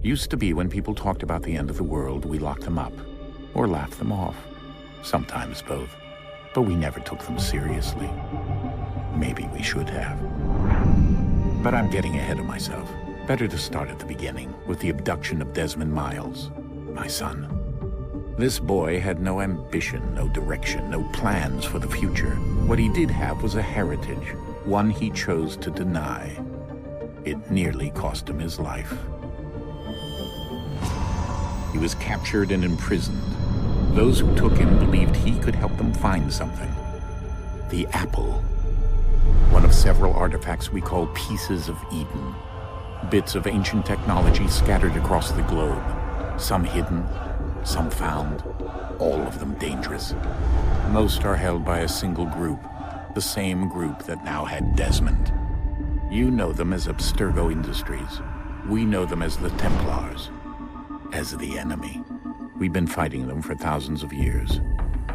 Used to be when people talked about the end of the world, we locked them up, or laughed them off. Sometimes both. But we never took them seriously. Maybe we should have. But I'm getting ahead of myself. Better to start at the beginning, with the abduction of Desmond Miles, my son. This boy had no ambition, no direction, no plans for the future. What he did have was a heritage, one he chose to deny. It nearly cost him his life. He was captured and imprisoned. Those who took him believed he could help them find something. The apple. One of several artifacts we call Pieces of Eden. Bits of ancient technology scattered across the globe. Some hidden, some found, all of them dangerous. Most are held by a single group, the same group that now had Desmond. You know them as Abstergo Industries. We know them as the Templars, as the enemy. We've been fighting them for thousands of years,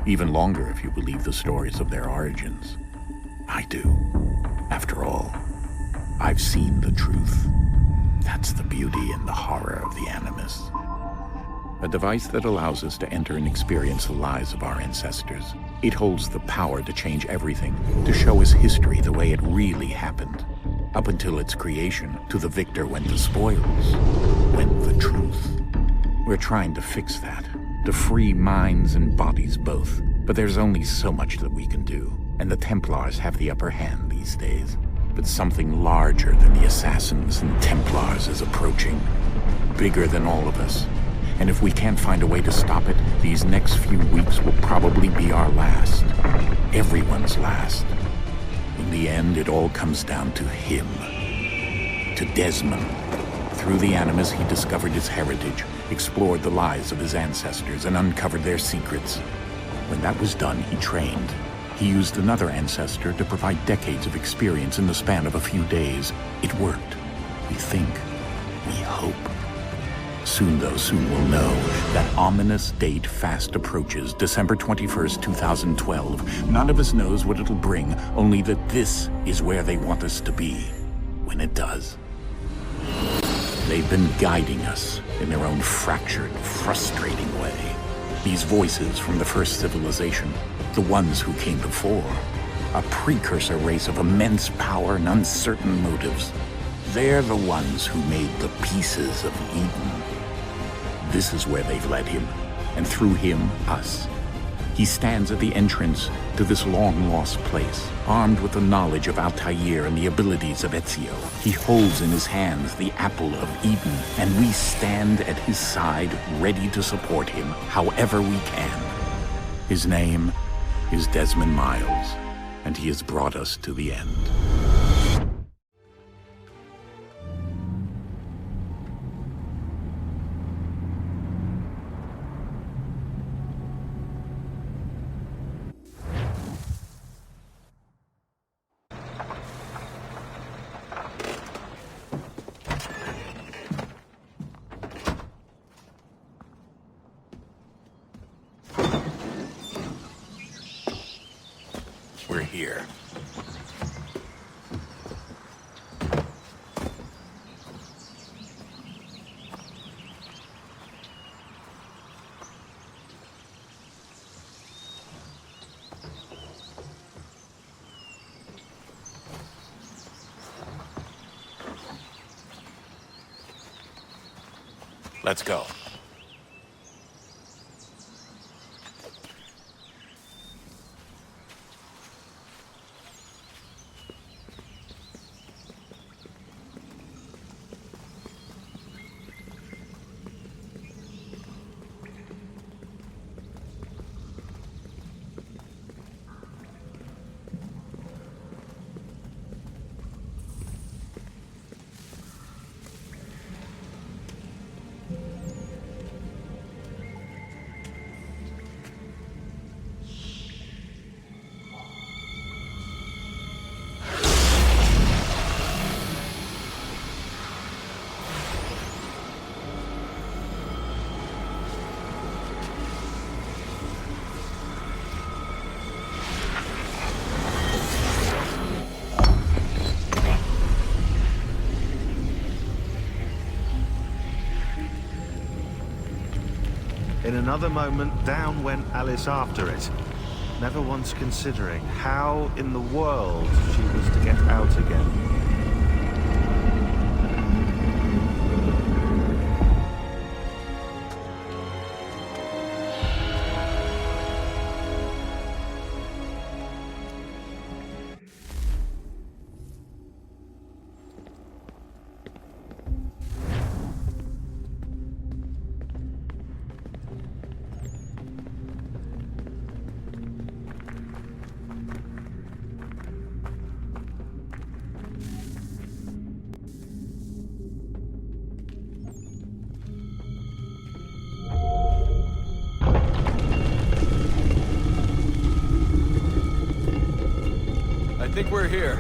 even longer if you believe the stories of their origins. I do. After all, I've seen the truth. That's the beauty and the horror of the Animus. A device that allows us to enter and experience the lives of our ancestors. It holds the power to change everything, to show us history the way it really happened. Up until its creation, to the victor went the spoils, went the truth. We're trying to fix that, to free minds and bodies both. But there's only so much that we can do, and the Templars have the upper hand these days. But something larger than the Assassins and Templars is approaching, bigger than all of us. And if we can't find a way to stop it, these next few weeks will probably be our last. Everyone's last. In the end, it all comes down to him. To Desmond. Through the Animus, he discovered his heritage, explored the lives of his ancestors, and uncovered their secrets. When that was done, he trained. He used another ancestor to provide decades of experience in the span of a few days. It worked. We think. We hope. Soon we'll know. That ominous date fast approaches, December 21st, 2012. None of us knows what it'll bring, only that this is where they want us to be, when it does. They've been guiding us in their own fractured, frustrating way. These voices from the first civilization, the ones who came before, a precursor race of immense power and uncertain motives. They're the ones who made the Pieces of Eden. This is where they've led him, and through him, us. He stands at the entrance to this long-lost place, armed with the knowledge of Altair and the abilities of Ezio. He holds in his hands the Apple of Eden, and we stand at his side, ready to support him however we can. His name is Desmond Miles, and he has brought us to the end. We're here. Let's go. In another moment, down went Alice after it, never once considering how in the world she was to get out again. I think we're here.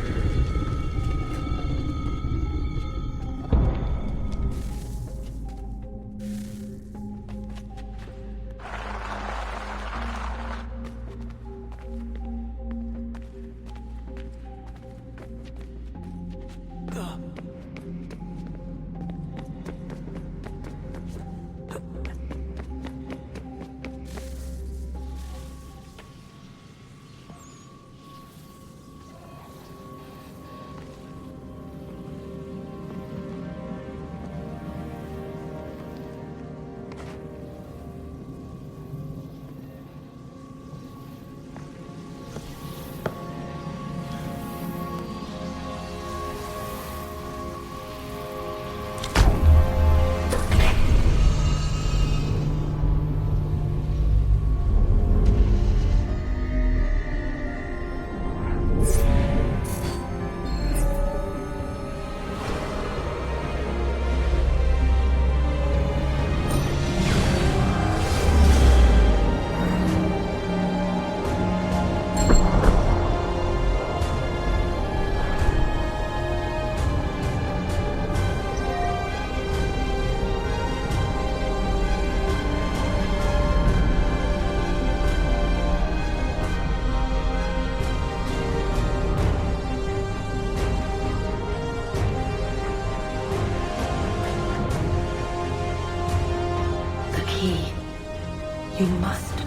You must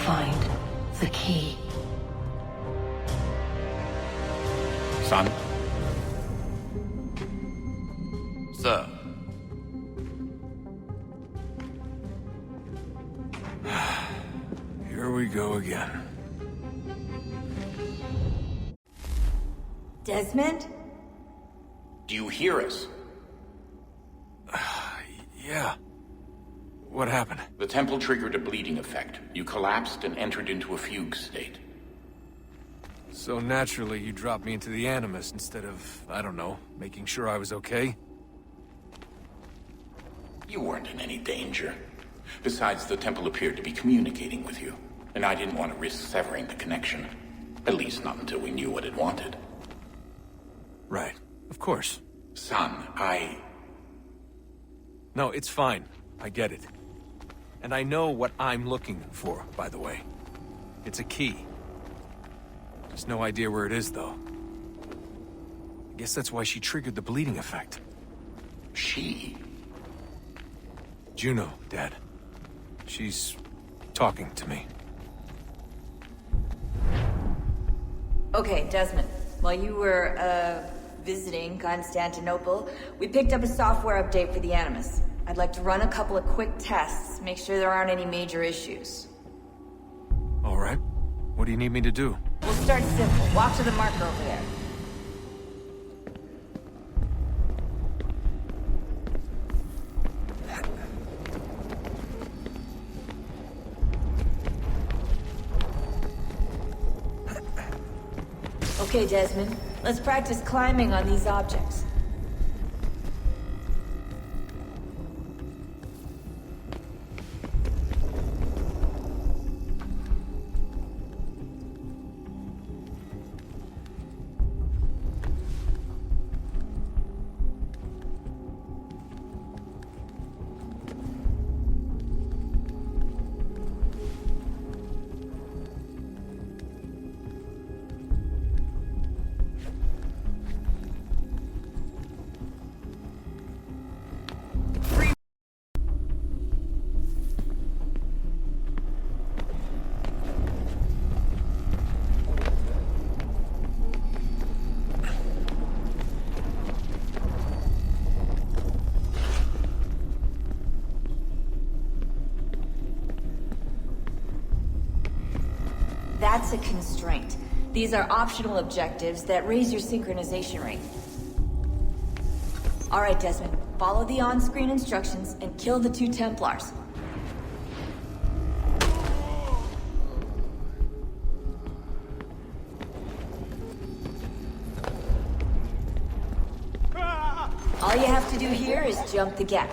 find the key. Son? Sir. Here we go again. Desmond? Do you hear us? Yeah. What happened? The temple triggered a bleeding effect. You collapsed and entered into a fugue state. So naturally, you dropped me into the Animus instead of, I don't know, making sure I was okay? You weren't in any danger. Besides, the temple appeared to be communicating with you, and I didn't want to risk severing the connection. At least not until we knew what it wanted. Right. Of course. Son, No, it's fine. I get it. And I know what I'm looking for, by the way. It's a key. Just no idea where it is, though. I guess that's why she triggered the bleeding effect. She? Juno, Dad. She's talking to me. Okay, Desmond. While you were, visiting Constantinople, we picked up a software update for the Animus. I'd like to run a couple of quick tests, make sure there aren't any major issues. All right. What do you need me to do? We'll start simple. Walk to the marker over there. Okay, Desmond. Let's practice climbing on these objects. That's a constraint. These are optional objectives that raise your synchronization rate. Alright, Desmond. Follow the on-screen instructions and kill the 2 Templars. All you have to do here is jump the gap.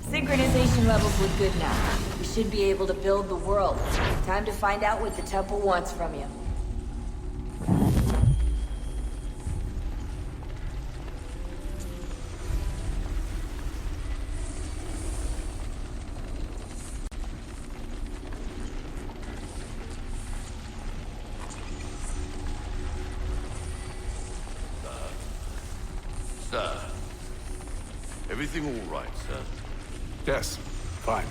Synchronization levels look good now. We should be able to build the world. Time to find out what the temple wants from you. Sir. Everything all right, sir? Yes, fine.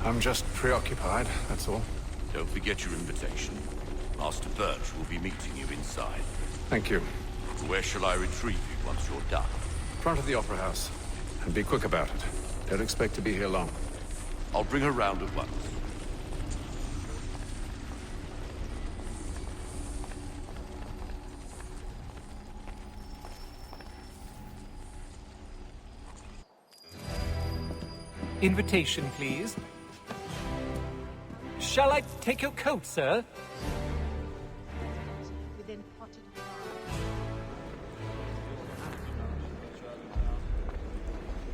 I'm just preoccupied, that's all. Don't forget your invitation. Master Birch will be meeting you inside. Thank you. Where shall I retrieve you once you're done? Front of the Opera House. And be quick about it. Don't expect to be here long. I'll bring her round at once. Invitation, please. Shall I take your coat, sir? Within potted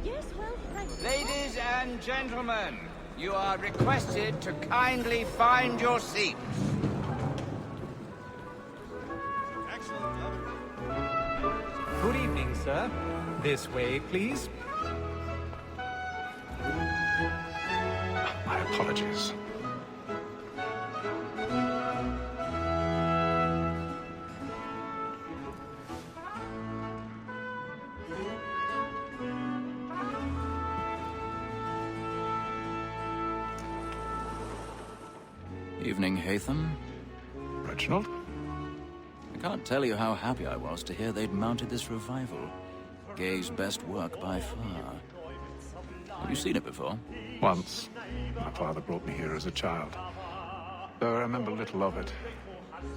Yes, well, thank you. Ladies and gentlemen, you are requested to kindly find your seats. Good evening, sir. This way, please. My apologies. Evening, Haytham. Reginald? I can't tell you how happy I was to hear they'd mounted this revival. Gay's best work by far. Have you seen it before? Once. My father brought me here as a child. Though I remember little of it.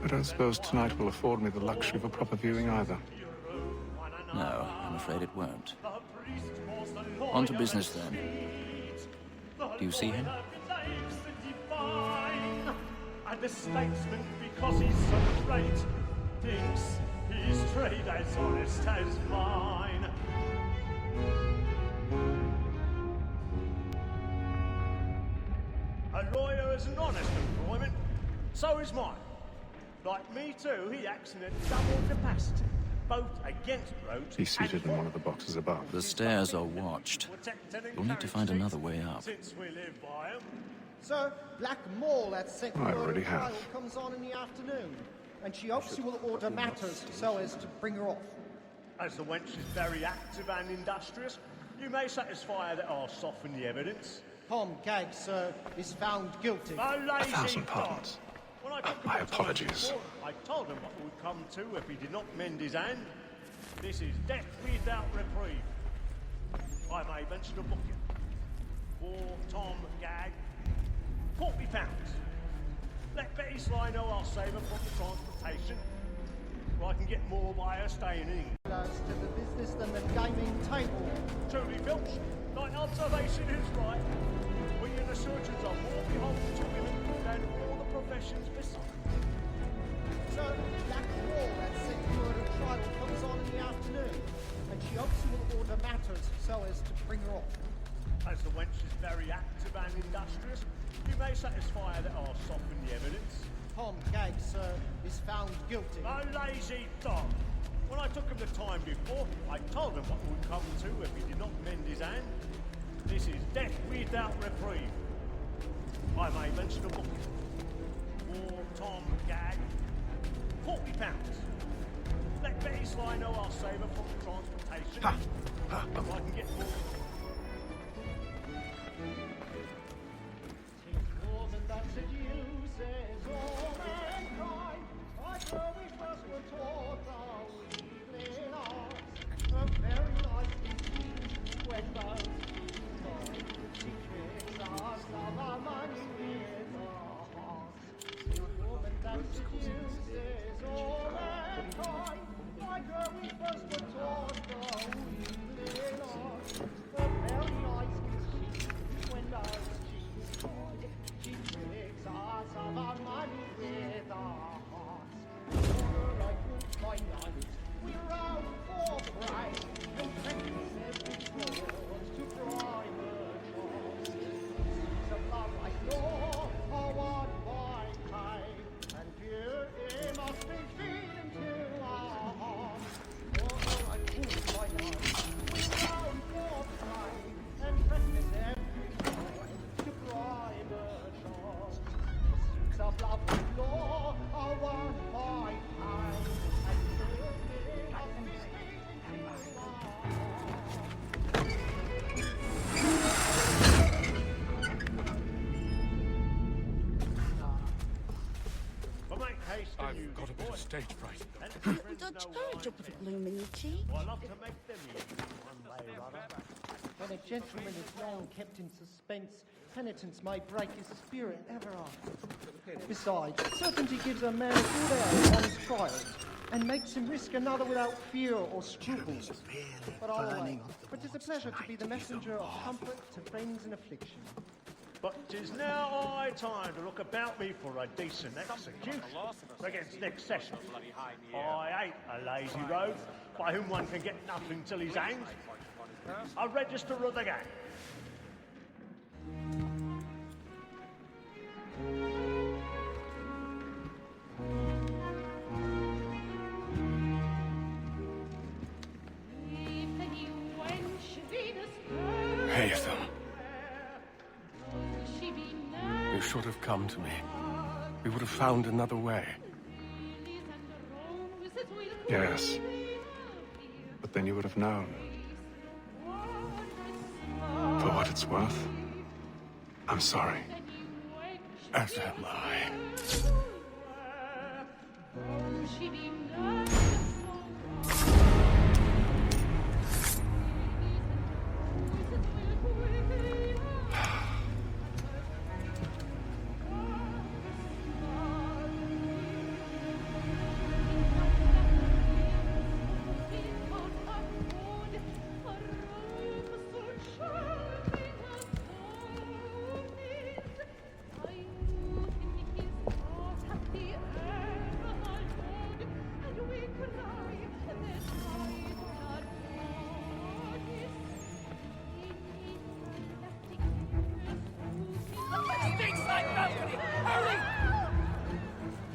I don't suppose tonight will afford me the luxury of a proper viewing either. No, I'm afraid it won't. On to business, then. Do you see him? And the statesman, because he's so great, thinks his trade as honest as mine. A lawyer is an honest employment, so is mine. Like me too, he acts in a double capacity, both against roads. He's seated in one of the boxes above. The stairs are watched. We'll need to find another way up. Since we live by 'em. Sir, Black Mall at Second I already have. Trial comes on in the afternoon, and she hopes you will order matters so as to bring her off. As the wench is very active and industrious, you may satisfy her that I'll soften the evidence. Tom Gaggs, sir, is found guilty. A lazy 1,000 dog. pardons. When I took My him to apologies. court, I told him what would come to if he did not mend his hand. This is death without reprieve. I may venture to book him. For Tom Gagg, £40. Let Betty Sly know I'll save her from the transportation, or I can get more by her staying in England. Close to the business than the gaming table. Truly, Filch, thy observation is right. We in the the surgeons are more beholden to women than all the professions besides. So, that war that sent word of trial comes on in the afternoon, and she hopes you will order matters so as to bring her off. As the wench is very active and industrious, you may satisfy her that I'll soften the evidence. Tom Gagg, sir, is found guilty. A lazy dog! When I took him the time before, I told him what would come to if he did not mend his hand. This is death without reprieve. I may mention a book. For Tom Gagg, £40. Let Betty Sly know I'll save her from transportation. If I can get more. Tis more than that seduces all mankind. I know we first were taught our evening arts. A very nice indeed when those she tricks us of our money with our hearts. Tis more than that seduces all mankind. I know we first were taught our evening arts. A very nice conceit when those she tricks us of our money with our hearts. For I will find out we're out for pride, and practice every fraud to private trust. Seas of love I know are won by time, and here it must be feeding to our hearts. For I will find out we're out for pride, and practice every fraud to private trust. Seas of love I know are won by time, and here it must be feeding to our hearts. But make haste to use I've got a it, bit boy. of stage fright. And if your friends Don't know you why, drop of the bloom in your cheek? well, I'd love to make them use it one way or other. When a gentleman is long kept in suspense, penitence may break his spirit ever after. Besides, certainty gives a man a good hour on his trial, and makes him risk another without fear or scruples. But I'll wait. For 'tis a pleasure to be the messenger of comfort to friends in affliction. But 'tis now high time to look about me for a decent execution against next session. I ain't a lazy rogue by whom one can get nothing till he's hanged. A register of the gang. Haytham. You should have come to me. We would have found another way. Yes. But then you would have known. For what it's worth, I'm sorry. As am I.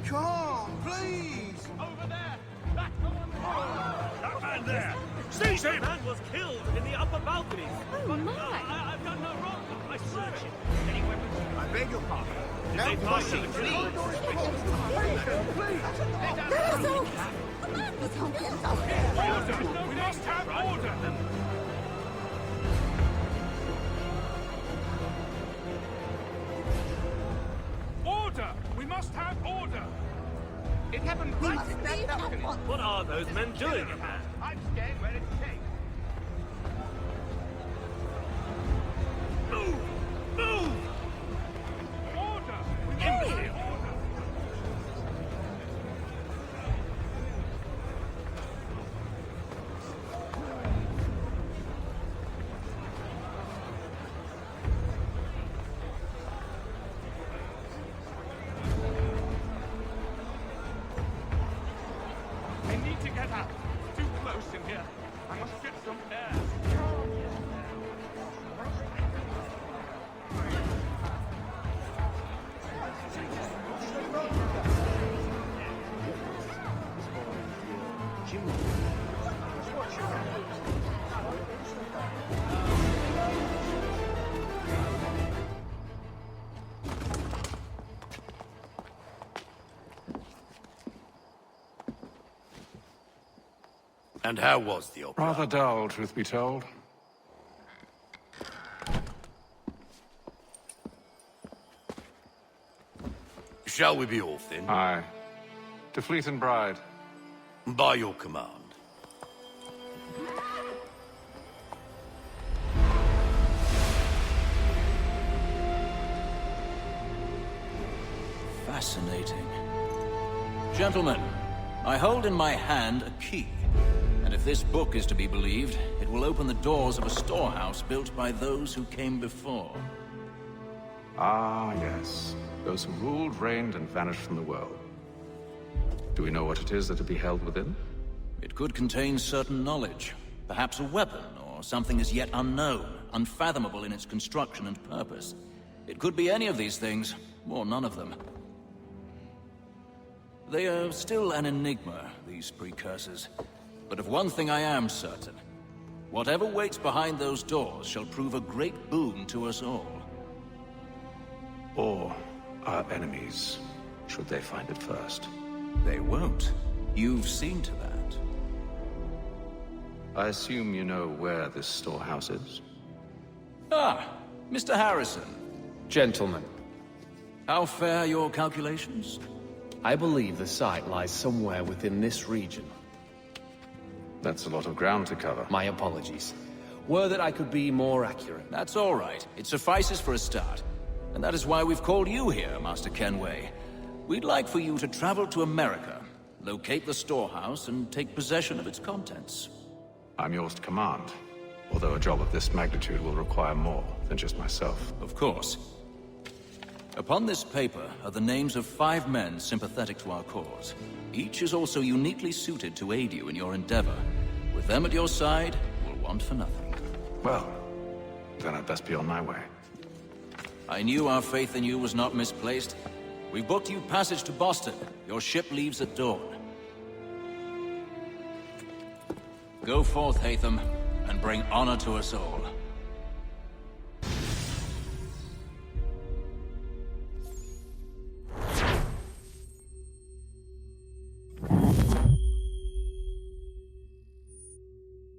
Come, please! Over there! That's the one! That man there! Seize him! Man was killed in the upper balcony. Oh, my! I've done no wrong. I swear it. Any weapons? I beg your pardon. Did they find you? Please! Let us out! A man was hung himself! Order! We must have order! Order! We must have order! It happened We right must in that leave at balcony. once! What are those men doing? I'm staying where it takes. Move! Move! Order! We must have order! And how was the opera? Rather dull, truth be told. Shall we be off then? Aye. To Fleet and Bride. By your command. Fascinating. Gentlemen, I hold in my hand a key. And if this book is to be believed, it will open the doors of a storehouse built by those who came before. Ah, yes. Those who ruled, reigned, and vanished from the world. Do we know what it is that to be held within? It could contain certain knowledge. Perhaps a weapon, or something as yet unknown, unfathomable in its construction and purpose. It could be any of these things, or none of them. They are still an enigma, these precursors. But of one thing I am certain. Whatever waits behind those doors shall prove a great boon to us all. Or our enemies, should they find it first. They won't. You've seen to that. I assume you know where this storehouse is? Ah, Mr. Harrison. Gentlemen, How fare your calculations? I believe the site lies somewhere within this region. That's a lot of ground to cover. My apologies. Were that I could be more accurate. That's all right. It suffices for a start. And that is why we've called you here, Master Kenway. We'd like for you to travel to America, locate the storehouse, and take possession of its contents. I'm yours to command. Although a job of this magnitude will require more than just myself. Of course. Upon this paper are the names of 5 men sympathetic to our cause. Each is also uniquely suited to aid you in your endeavor. With them at your side, we'll want for nothing. Well, then I'd best be on my way. I knew our faith in you was not misplaced. We booked you passage to Boston. Your ship leaves at dawn. Go forth, Hatham, and bring honor to us all.